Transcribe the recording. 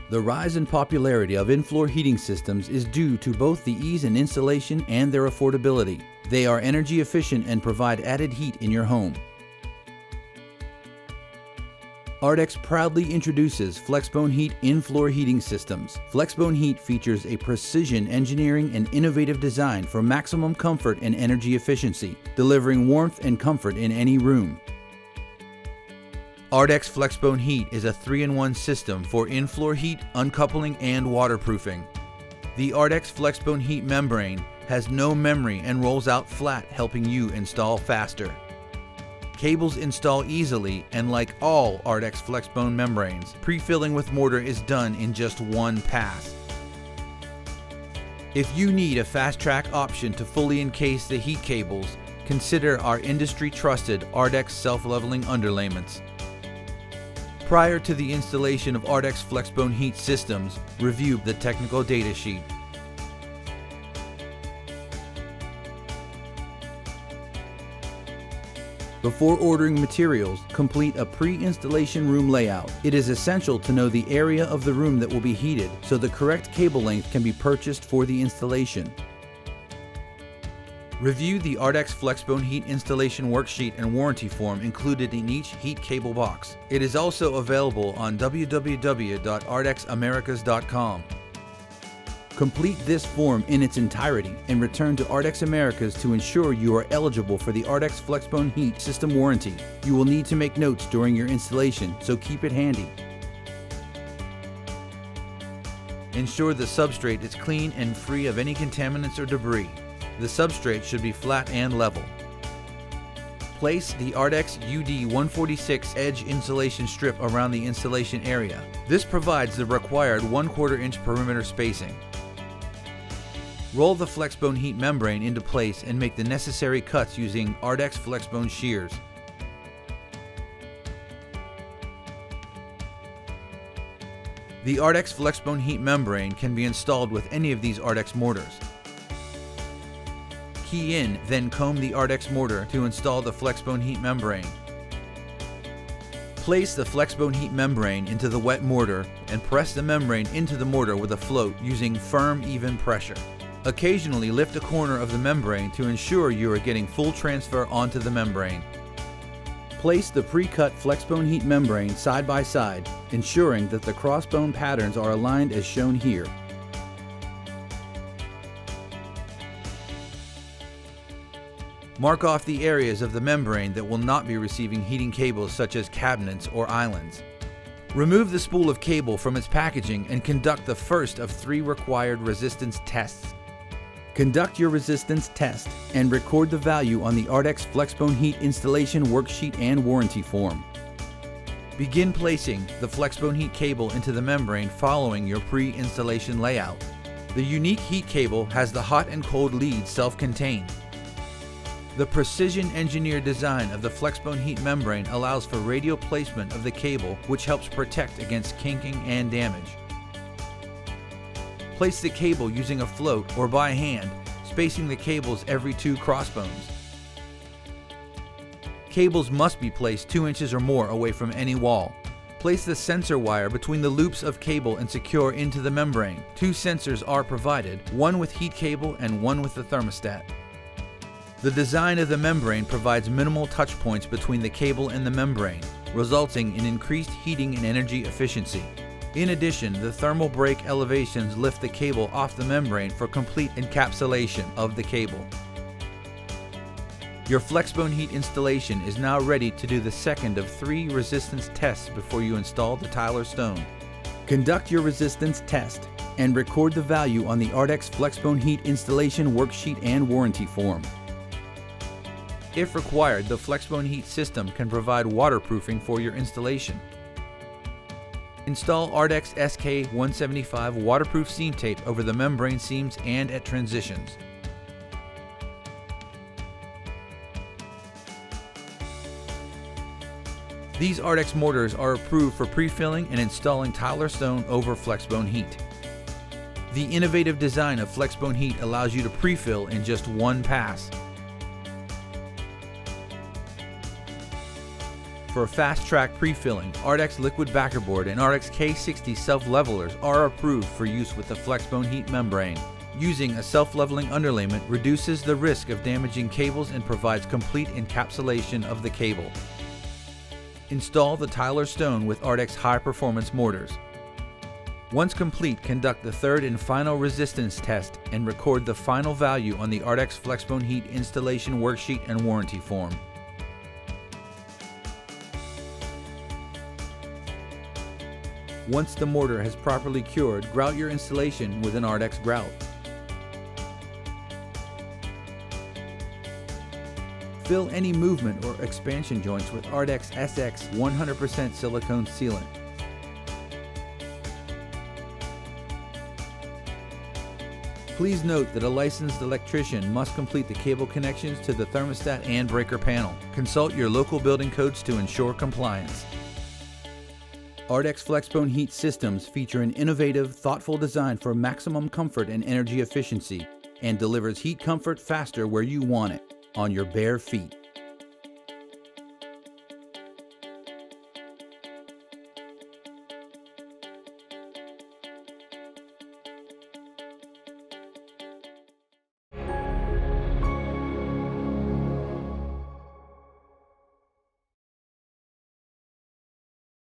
The rise in popularity of in-floor heating systems is due to both the ease in installation and their affordability. They are energy efficient and provide added heat in your home. ARDEX proudly introduces FLEXBONE HEAT in-floor heating systems. FLEXBONE HEAT features a precision engineering and innovative design for maximum comfort and energy efficiency, delivering warmth and comfort in any room. ARDEX FLEXBONE HEAT is a 3-in-1 system for in-floor heat, uncoupling, and waterproofing. The ARDEX FLEXBONE HEAT membrane has no memory and rolls out flat, helping you install faster. Cables install easily, and like all ARDEX FLEXBONE membranes, pre-filling with mortar is done in just one pass. If you need a fast-track option to fully encase the heat cables, consider our industry-trusted ARDEX self-leveling underlayments. Prior to the installation of ARDEX FLEXBONE HEAT systems, review the technical data sheet. Before ordering materials, complete a pre-installation room layout. It is essential to know the area of the room that will be heated so the correct cable length can be purchased for the installation. Review the ARDEX FLEXBONE HEAT installation worksheet and warranty form included in each heat cable box. It is also available on www.ardexamericas.com. Complete this form in its entirety and return to ARDEX Americas to ensure you are eligible for the ARDEX FLEXBONE HEAT system warranty. You will need to make notes during your installation, so keep it handy. Ensure the substrate is clean and free of any contaminants or debris. The substrate should be flat and level. Place the ARDEX UD146 edge insulation strip around the installation area. This provides the required 1/4 inch perimeter spacing. Roll the FLEXBONE HEAT membrane into place and make the necessary cuts using ARDEX FLEXBONE shears. The ARDEX FLEXBONE HEAT membrane can be installed with any of these ARDEX mortars. Key in, then comb the ARDEX mortar to install the FLEXBONE HEAT membrane. Place the FLEXBONE HEAT membrane into the wet mortar and press the membrane into the mortar with a float using firm, even pressure. Occasionally lift a corner of the membrane to ensure you are getting full transfer onto the membrane. Place the pre-cut FLEXBONE HEAT membrane side by side, ensuring that the crossbone patterns are aligned as shown here. Mark off the areas of the membrane that will not be receiving heating cables such as cabinets or islands. Remove the spool of cable from its packaging and conduct the first of 3 required resistance tests. Conduct your resistance test and record the value on the ARDEX FLEXBONE HEAT installation worksheet and warranty form. Begin placing the FLEXBONE HEAT cable into the membrane following your pre-installation layout. The unique heat cable has the hot and cold leads self-contained. The precision-engineered design of the FLEXBONE HEAT membrane allows for radial placement of the cable, which helps protect against kinking and damage. Place the cable using a float or by hand, spacing the cables every 2 crossbones. Cables must be placed 2 inches or more away from any wall. Place the sensor wire between the loops of cable and secure into the membrane. 2 sensors are provided, one with heat cable and one with the thermostat. The design of the membrane provides minimal touch points between the cable and the membrane, resulting in increased heating and energy efficiency. In addition, the thermal break elevations lift the cable off the membrane for complete encapsulation of the cable. Your FLEXBONE HEAT installation is now ready to do the second of 3 resistance tests before you install the tile or stone. Conduct your resistance test and record the value on the ARDEX FLEXBONE HEAT installation worksheet and warranty form. If required, the FLEXBONE HEAT system can provide waterproofing for your installation. Install ARDEX SK175 waterproof seam tape over the membrane seams and at transitions. These ARDEX mortars are approved for pre-filling and installing tile or stone over FLEXBONE HEAT. The innovative design of FLEXBONE HEAT allows you to pre-fill in just one pass. For fast-track pre-filling, ARDEX liquid backerboard and ARDEX K60 self-levelers are approved for use with the FLEXBONE heat membrane. Using a self-leveling underlayment reduces the risk of damaging cables and provides complete encapsulation of the cable. Install the Tyler stone with ARDEX high-performance mortars. Once complete, conduct the third and final resistance test and record the final value on the ARDEX FLEXBONE heat installation worksheet and warranty form. Once the mortar has properly cured, grout your installation with an ARDEX grout. Fill any movement or expansion joints with ARDEX SX 100% silicone sealant. Please note that a licensed electrician must complete the cable connections to the thermostat and breaker panel. Consult your local building codes to ensure compliance. ARDEX FLEXBONE heat systems feature an innovative, thoughtful design for maximum comfort and energy efficiency, and delivers heat comfort faster where you want it, on your bare feet.